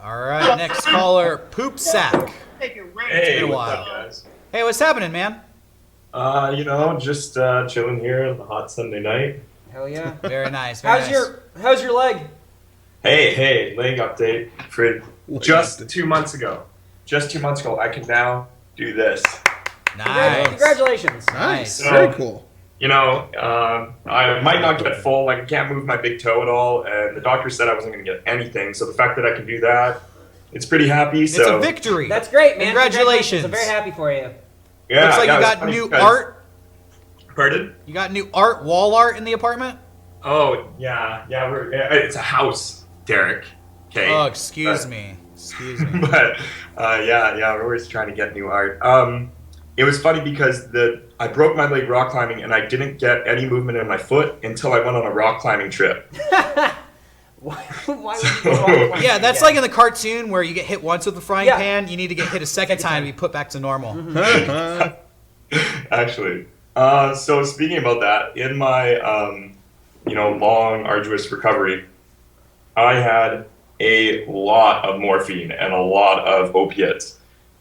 All right, next caller, Poop Sack. Hey, It's been a while. what's up, guys? Hey, what's happening, man? Just chilling here on the hot Sunday night. Hell yeah. Very nice. Very How's your leg? Hey, leg update for just 2 months ago. Just 2 months ago, I can now do this. Nice. Congratulations. Nice. So, Very cool. I might not get full, like I can't move my big toe at all, and the doctor said I wasn't going to get anything, so the fact that I can do that, it's pretty happy. It's a victory. That's great, man. Congratulations. I'm very happy for you. Yeah, Looks like you got it's new funny art. Pardon? You got new art, wall art in the apartment? Oh, yeah, it's a house, Derek. Okay. Oh, excuse me. But we're always trying to get new art. It was funny because I broke my leg rock climbing and I didn't get any movement in my foot until I went on a rock climbing trip. Why would you go rock climbing Yeah, that's again? like in the cartoon where you get hit once with the frying pan. You need to get hit a second time to be put back to normal. Actually. So speaking about that, in my long, arduous recovery, I had a lot of morphine and a lot of opiates.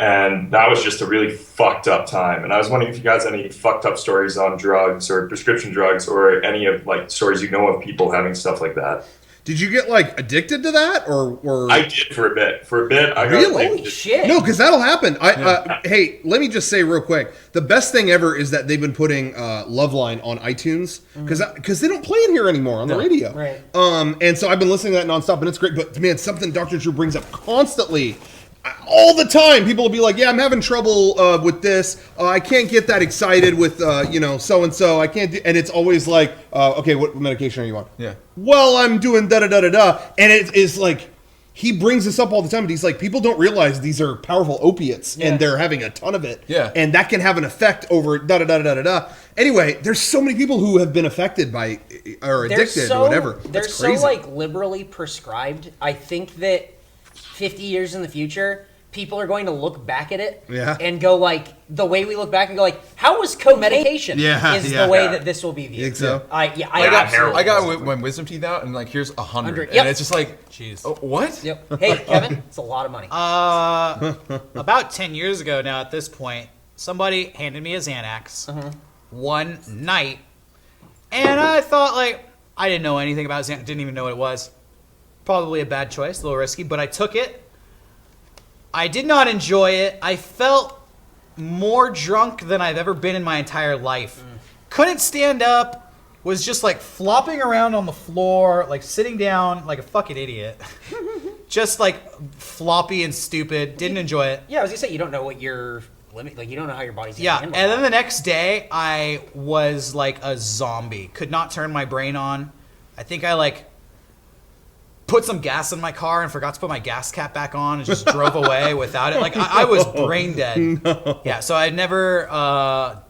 And that was just a really fucked up time. And I was wondering if you guys had any fucked up stories on drugs or prescription drugs or any of like stories you know of people having stuff like that. Did you get like addicted to that, or I did for a bit. I got Really? Holy shit. No, because that'll happen. Hey, let me just say real quick: the best thing ever is that they've been putting Loveline on iTunes because they don't play it here anymore on the radio. Right. And so I've been listening to that nonstop, and it's great. But man, something Dr. Drew brings up constantly. All the time, people will be like, "Yeah, I'm having trouble with this. I can't get that excited with so and so. I can't do." And it's always like, "Okay, what medication are you on?" Yeah. Well, I'm doing da da da da da, and it is like he brings this up all the time. But he's like, people don't realize these are powerful opiates, and they're having a ton of it. Yeah. And that can have an effect over da da da da da da. Anyway, there's so many people who have been affected by or addicted or whatever. They're That's so crazy. like liberally prescribed. I think that 50 years in the future, people are going to look back at it and go like, the way we look back and go like, how was co-medication is the way that this will be viewed. You think so? I absolutely. absolutely. I got my wisdom teeth out and like here's 100, Yep. and it's just like, Jeez. oh, what? Yep. Hey, Kevin, it's a lot of money. About 10 years ago now at this point, somebody handed me a Xanax one night, and I thought, like, I didn't know anything about Xanax, didn't even know what it was. Probably a bad choice, a little risky, but I took it. I did not enjoy it. I felt more drunk than I've ever been in my entire life. Couldn't stand up, was just like flopping around on the floor, like sitting down like a fucking idiot. Just like floppy and stupid. Didn't enjoy it. Yeah, I was gonna say, you don't know what your limit, like you don't know how your body's gonna Yeah, handle and then that. the next day, I was like a zombie. Could not turn my brain on. I think I like put some gas in my car and forgot to put my gas cap back on and just drove away without it. Like I was brain dead. No. Yeah, so I never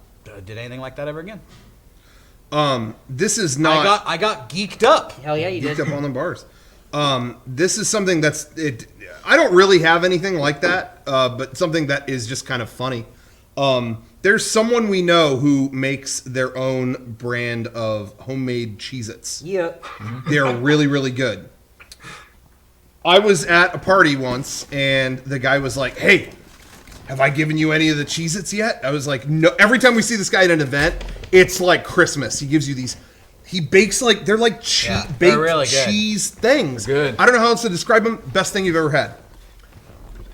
did anything like that ever again. This is not. I got geeked up. Hell yeah, you Geeked did. up on the bars. This is something that's it. I don't really have anything like that, but something that is just kind of funny. There's someone we know who makes their own brand of homemade Cheez-Its. Yeah. They're really, really good. I was at a party once, and the guy was like, "Hey, have I given you any of the Cheez-Its yet?" I was like, "No." Every time we see this guy at an event, it's like Christmas. He gives you these. He bakes like they're like baked really good. cheese things. They're good. I don't know how else to describe them. Best thing you've ever had.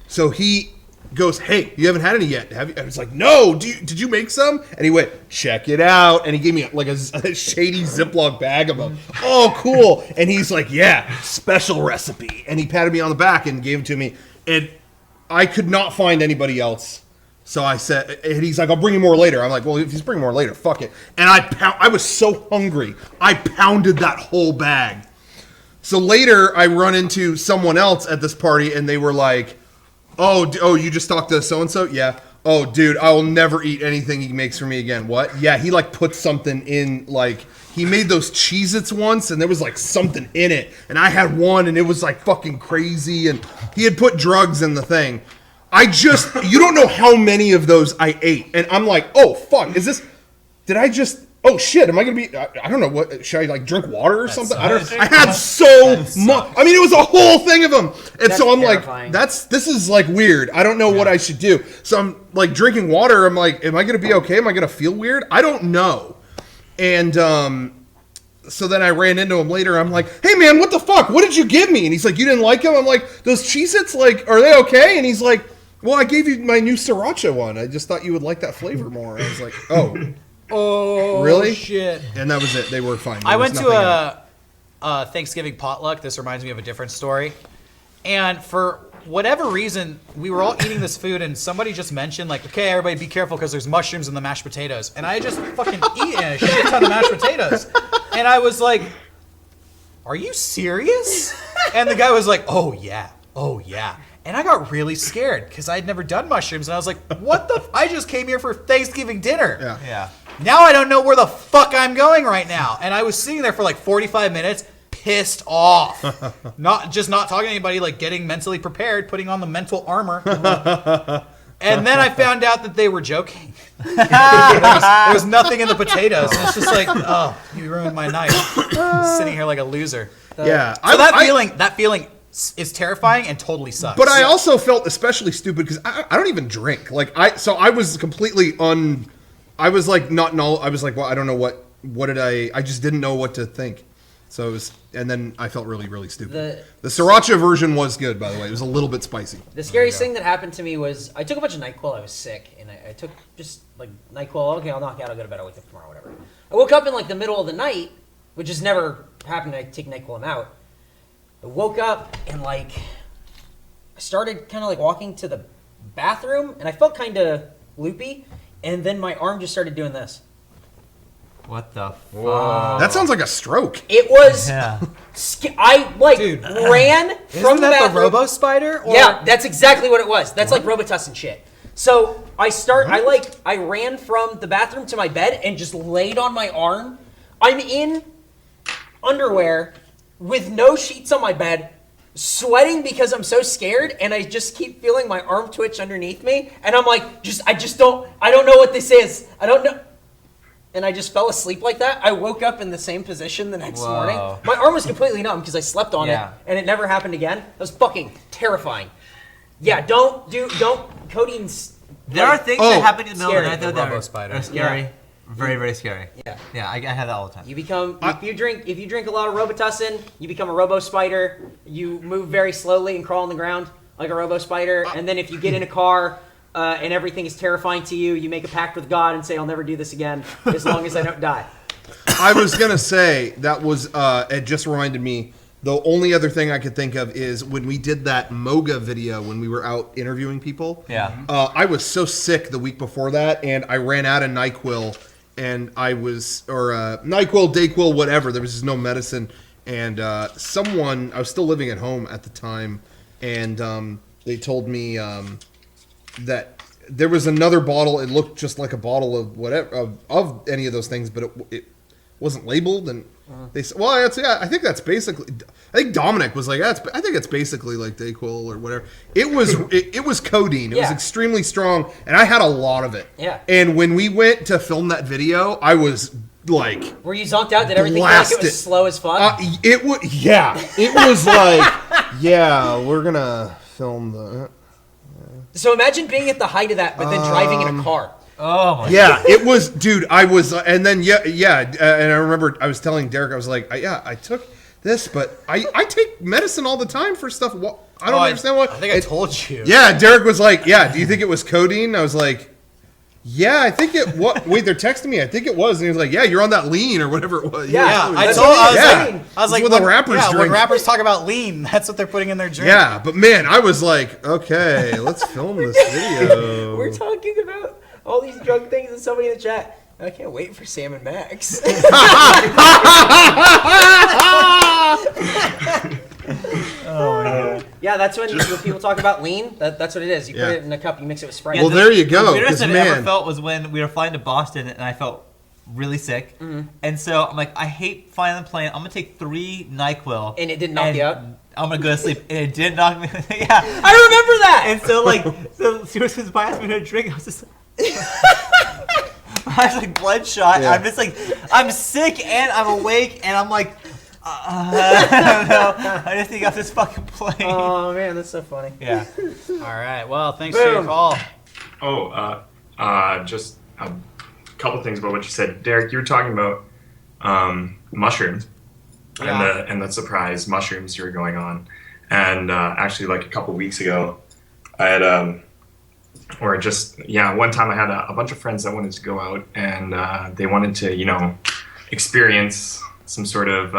So he goes, "Hey, you haven't had any yet, have you?" I was like, "No. Did you make some?" And he went, "Check it out." And he gave me like a shady Ziploc bag of them. Oh, cool. And he's like, "Yeah, special recipe." And he patted me on the back and gave it to me. And I could not find anybody else. So I said, and he's like, "I'll bring you more later." I'm like, "Well, if he's bringing more later, fuck it." And I was so hungry. I pounded that whole bag. So later I run into someone else at this party and they were like, Oh, you just talked to so-and-so? Yeah. Oh, dude, I will never eat anything he makes for me again. What? Yeah, he like put something in, like, he made those Cheez-Its once and there was like something in it. And I had one and it was like fucking crazy and he had put drugs in the thing. You don't know how many of those I ate. And I'm like, oh, fuck, did I just oh shit, am I gonna be? I don't know what. Should I like drink water or something? I had so much. I mean, it was a whole thing of them, and so I'm terrifying. like, this is like weird. I don't know what I should do. So I'm like drinking water. I'm like, am I gonna be okay? Am I gonna feel weird? I don't know. And so then I ran into him later. I'm like, hey man, what the fuck? What did you give me? And he's like, you didn't like him? I'm like, those Cheez-Its, like, are they okay? And he's like, well, I gave you my new sriracha one. I just thought you would like that flavor more. I was like, oh, really? Shit. And that was it. They were fine. I went to a Thanksgiving potluck. This reminds me of a different story. And for whatever reason, we were all eating this food, and somebody just mentioned, like, okay, everybody be careful because there's mushrooms in the mashed potatoes. And I had just fucking eaten a shit ton of mashed potatoes. And I was like, are you serious? And the guy was like, oh, yeah. And I got really scared because I had never done mushrooms. And I was like, what the I just came here for Thanksgiving dinner. Yeah. Now I don't know where the fuck I'm going right now. And I was sitting there for like 45 minutes, pissed off. not talking to anybody, like getting mentally prepared, putting on the mental armor. And then I found out that they were joking. there was nothing in the potatoes. And it's just like, oh, you ruined my night. Sitting here like a loser. Yeah. So that feeling is terrifying and totally sucks. But I also felt especially stupid because I don't even drink. Like I was completely I was like not no. I was like, well, I don't know what did I just didn't know what to think. So it was, and then I felt really, really stupid. The sriracha version was good, by the way. It was a little bit spicy. The scariest thing that happened to me was I took a bunch of NyQuil. I was sick, and I took just like NyQuil. Okay, I'll knock out. I'll go to bed. I'll wake up tomorrow, whatever. I woke up in like the middle of the night, which has never happened. I take NyQuil, I'm out. I woke up and like I started kind of like walking to the bathroom, and I felt kind of loopy, and then my arm just started doing this. What the Whoa. That sounds like a stroke. It was. Yeah. I like ran from the bathroom. The Robo Spider? Or? Yeah, that's exactly what it was. That's like Robitussin shit. So I ran from the bathroom to my bed and just laid on my arm. I'm in underwear with no sheets on my bed, sweating because I'm so scared, and I just keep feeling my arm twitch underneath me, and I'm like, I don't know what this is. I don't know. And I just fell asleep like that. I woke up in the same position the next morning. My arm was completely numb because I slept on it, and it never happened again. It was fucking terrifying. Yeah, don't codeine's. There are things that happen in the middle of the night though that are scary. Yeah. Very, very scary. Yeah. I have that all the time. You become if you drink a lot of Robitussin, you become a Robo Spider. You move very slowly and crawl on the ground like a Robo Spider. And then if you get in a car and everything is terrifying to you, you make a pact with God and say, "I'll never do this again as long as I don't die." I was gonna say that was it. Just reminded me. The only other thing I could think of is when we did that Moga video when we were out interviewing people. Yeah. I was so sick the week before that, and I ran out of NyQuil, and I was NyQuil, Dayquil, whatever. There was just no medicine, and I was still living at home at the time, and they told me that there was another bottle. It looked just like a bottle of whatever of any of those things, but it wasn't labeled, and they said, well, I think that's basically. I think Dominic was like, I think it's basically like Dayquil or whatever. It was it was codeine. It was extremely strong, and I had a lot of it. Yeah. And when we went to film that video, I was like, were you zonked out? Did everything feel like it was slow as fuck? It was. Yeah. It was like, yeah, we're gonna film the. So imagine being at the height of that, but then driving in a car. Oh my God. It was, dude. I was, and then and I remember I was telling Derek, I was like, I took this, but I take medicine all the time for stuff. I don't understand why. I think I told you. Yeah, Derek was like, do you think it was codeine? I was like, yeah, I think it. Wait, they're texting me. I think it was, and he was like, yeah, you're on that lean or whatever it was. I was like, when the rappers drink. When rappers talk about lean, that's what they're putting in their drink. Yeah, but man, I was like, okay, let's film this video. We're talking about all these drug things, and somebody in the chat. I can't wait for Sam and Max. Oh my God. Yeah, that's when people talk about lean. That's what it is. You put it in a cup, you mix it with Sprite. Well, there you go. The weirdest I ever felt was when we were flying to Boston, and I felt really sick. Mm-hmm. And so I'm like, I hate flying on the plane. I'm gonna take 3 NyQuil. And it didn't knock you out? I'm gonna go to sleep, and it didn't knock me. Yeah, I remember that. And so she was by us, we had a drink. I was just like, I was like bloodshot. Yeah. I'm just like, I'm sick and I'm awake and I'm like, I don't know. I just think off this fucking plane. Oh man, that's so funny. Yeah. All right. Well, thanks for your call. Just a couple things about what you said, Derek. You were talking about mushrooms and the surprise mushrooms you were going on, and actually, like a couple weeks ago, I had one time I had a bunch of friends that wanted to go out and they wanted to experience some sort of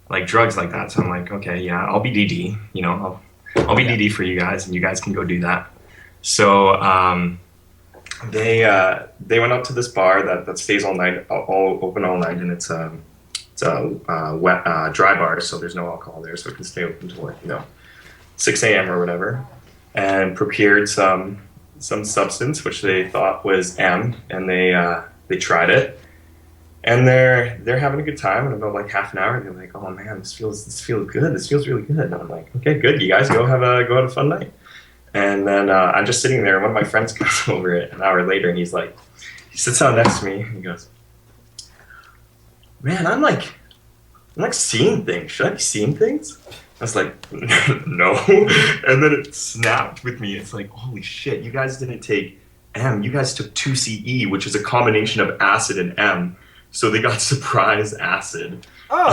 like drugs like that. So I'm like, okay, yeah, I'll be DD. I'll be DD for you guys, and you guys can go do that. So they went out to this bar that stays all night, all open all night, and it's a wet dry bar, so there's no alcohol there, so it can stay open till like 6 a.m. or whatever, and prepared some substance which they thought was M, and they tried it, and they're having a good time. And about like half an hour, they're like, "Oh man, this feels good. This feels really good." And I'm like, "Okay, good. You guys go have a fun night." And then I'm just sitting there. One of my friends comes over an hour later, and he sits down next to me, and he goes, "Man, I'm like seeing things. Should I be seeing things?" I was like, "No." And then it snapped with me. It's like, holy shit, you guys didn't take M. You guys took 2CE, which is a combination of acid and M. So they got surprise acid. Oh,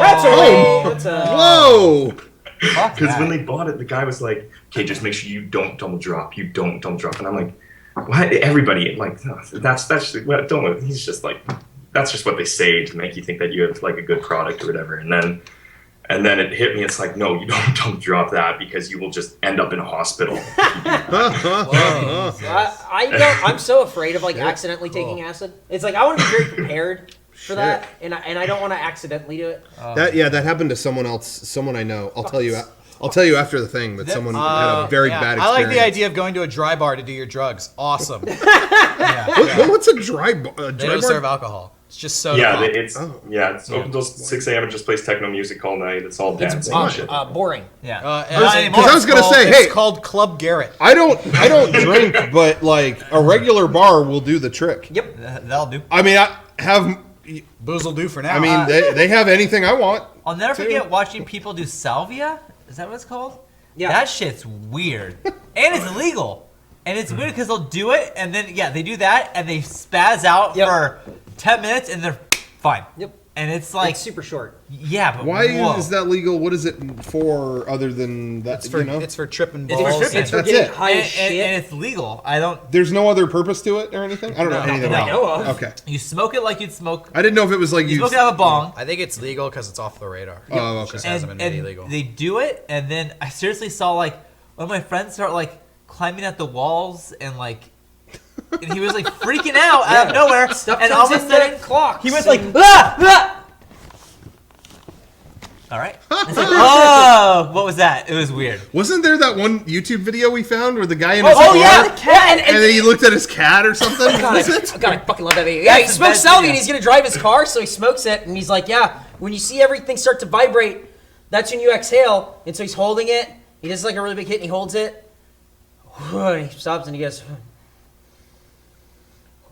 that's Whoa! Because when they bought it, the guy was like, "Okay, just make sure you don't double drop. You don't double drop." And I'm like, "What?" Everybody like, that's don't. He's just like, that's just what they say to make you think that you have like a good product or whatever. And then it hit me. It's like, no, you don't drop that because you will just end up in a hospital. I'm so afraid of like accidentally taking acid. It's like I want to be very prepared for that, and I don't want to accidentally do it. That happened to someone else, someone I know. I'll tell you after the thing that someone had a very bad experience. I like the idea of going to a dry bar to do your drugs. Awesome. What's a dry bar? They don't serve alcohol. It's just soda. It's open till 6 a.m. and just plays techno music all night. It's all dancing and shit. Boring. Yeah. Because I was gonna say, hey, it's called Club Garrett. I don't drink, but like a regular bar will do the trick. Yep, that'll do. I mean, I have. Booze will do for now. I mean, they have anything I want. I'll never forget watching people do salvia. Is that what it's called? Yeah. That shit's weird. And it's illegal. And it's weird because they'll do it, and then, they do that, and they spaz out for 10 minutes, and they're fine. Yep. And it's like... It's super short. Yeah, but why is that legal? What is it for other than that? It's for tripping balls. It's for getting high as shit. And it's legal. There's no other purpose to it or anything? I don't know anything about it. I know of. Okay. You smoke it like you'd smoke... I didn't know if it was like you smoke it out of a bong. I think it's legal because it's off the radar. Oh, okay. It just hasn't been made illegal. They do it, and then I seriously saw, like, one of my friends start, like, climbing at the walls and, like... And he was like freaking out of nowhere, and all of a sudden, clocks. he was like, ah! All right. Oh, what was that? It was weird. Wasn't there that one YouTube video we found where the guy in his car, the cat, and then he looked at his cat or something? God, I fucking love that video. Yeah, he smokes salvia and he's gonna drive his car, so he smokes it, and he's like, when you see everything start to vibrate, that's when you exhale. And so he's holding it. He does like a really big hit, and he holds it. And he stops and he goes.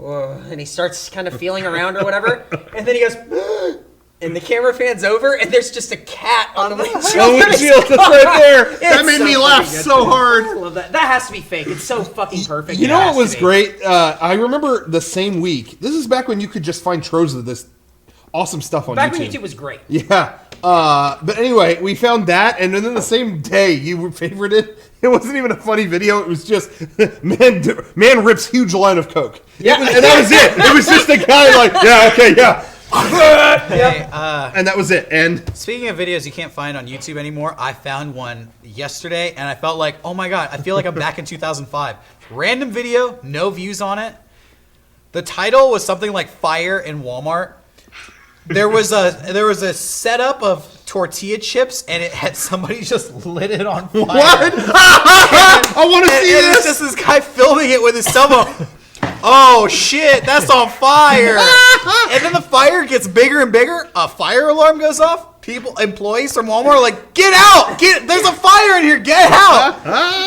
And he starts kind of feeling around or whatever, and then he goes, and the camera pans over, and there's just a cat on the windshield. That's right there. That made me laugh so hard. I love that. That has to be fake. It's so fucking perfect. You know what was great? I remember the same week. This is back when you could just find troves of this awesome stuff on YouTube. Back when YouTube was great. Yeah. But anyway, we found that, and then the same day you favorited. It wasn't even a funny video. It was just man rips huge line of coke. Yeah, and that was it. It was just a guy like, Hey, and that was it. And speaking of videos you can't find on YouTube anymore, I found one yesterday, and I felt like, oh my god, I feel like I'm back in 2005. Random video, no views on it. The title was something like "Fire in Walmart." There was a setup of tortilla chips, and it had somebody just lit it on fire. What? I want to see this. It's just this guy filming it with his cell phone. Oh shit, that's on fire! And then the fire gets bigger and bigger. A fire alarm goes off. Employees from Walmart are like, "Get out! There's a fire in here! Get out!"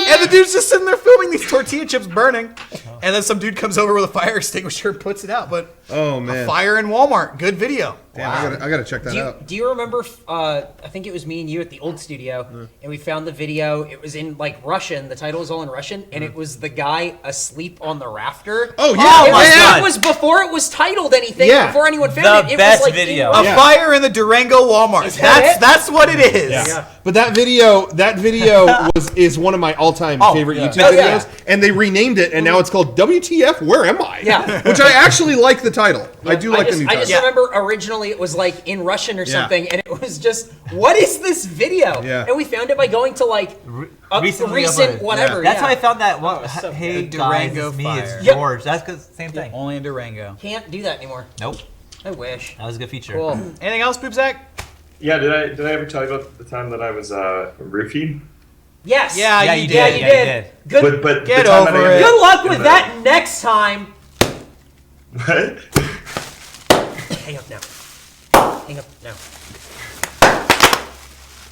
And the dude's just sitting there filming these tortilla chips burning. And then some dude comes over with a fire extinguisher and puts it out. But Oh man. a fire in Walmart. Good video. Damn, I gotta check that out. Do you remember? I think it was me and you at the old studio, and we found the video. It was in like Russian. The title was all in Russian, and it was the guy asleep on the rafter. Oh yeah. Oh, my God. It was before it was titled anything. Yeah. Before anyone found The it. It best was like video. in A Yeah. fire in the Durango Walmart. that it? That's what it is. Yeah. But that video is one of my all-time favorite YouTube Oh, videos, yeah. and they renamed it, and now it's called WTF? Where am I? Yeah. Which I actually like the title. I do like the new I title. just remember originally it was like in Russian or Yeah. something, and it was just, what is this video? Yeah. And we found it by going to like a Recently recent uploaded. whatever. That's yeah. how I found that one. so Hey good. guys, Durango it's me, fire. it's Yep. George. That's cause same thing. Only in Durango. Can't do that anymore. Nope. I wish. That was a good feature. Cool. Anything else, PoopSack? Yeah, did I ever tell you about the time that I was roofied? Yes. Yeah, Yeah, you you did. did. you Yeah, you did. did. Good. But Get the time over that I it. Good luck with in that next time. What? Hang up now. Hang up now.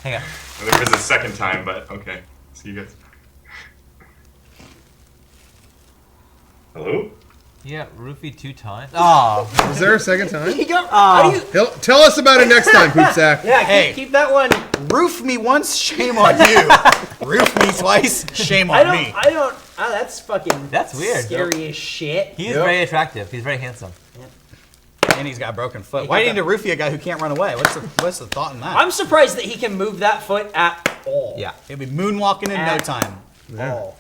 Hang on. There was a second time, but okay. See you guys. Hello? Yeah, roofie 2 times. Oh, Is there a second time? He got, how do you, Tell us about it next time, Poopsack. yeah, Hey. keep that one. Roof me once, shame on you. Roof me twice, shame on me. I don't. That's fucking. That's weird. Scary as shit. he is very attractive. He's very handsome. And he's got a broken foot. He Why do got you need to roofie a guy who can't run away? What's the thought in that? I'm surprised that he can move that foot at all. Yeah. He'll be moonwalking in no At time. All.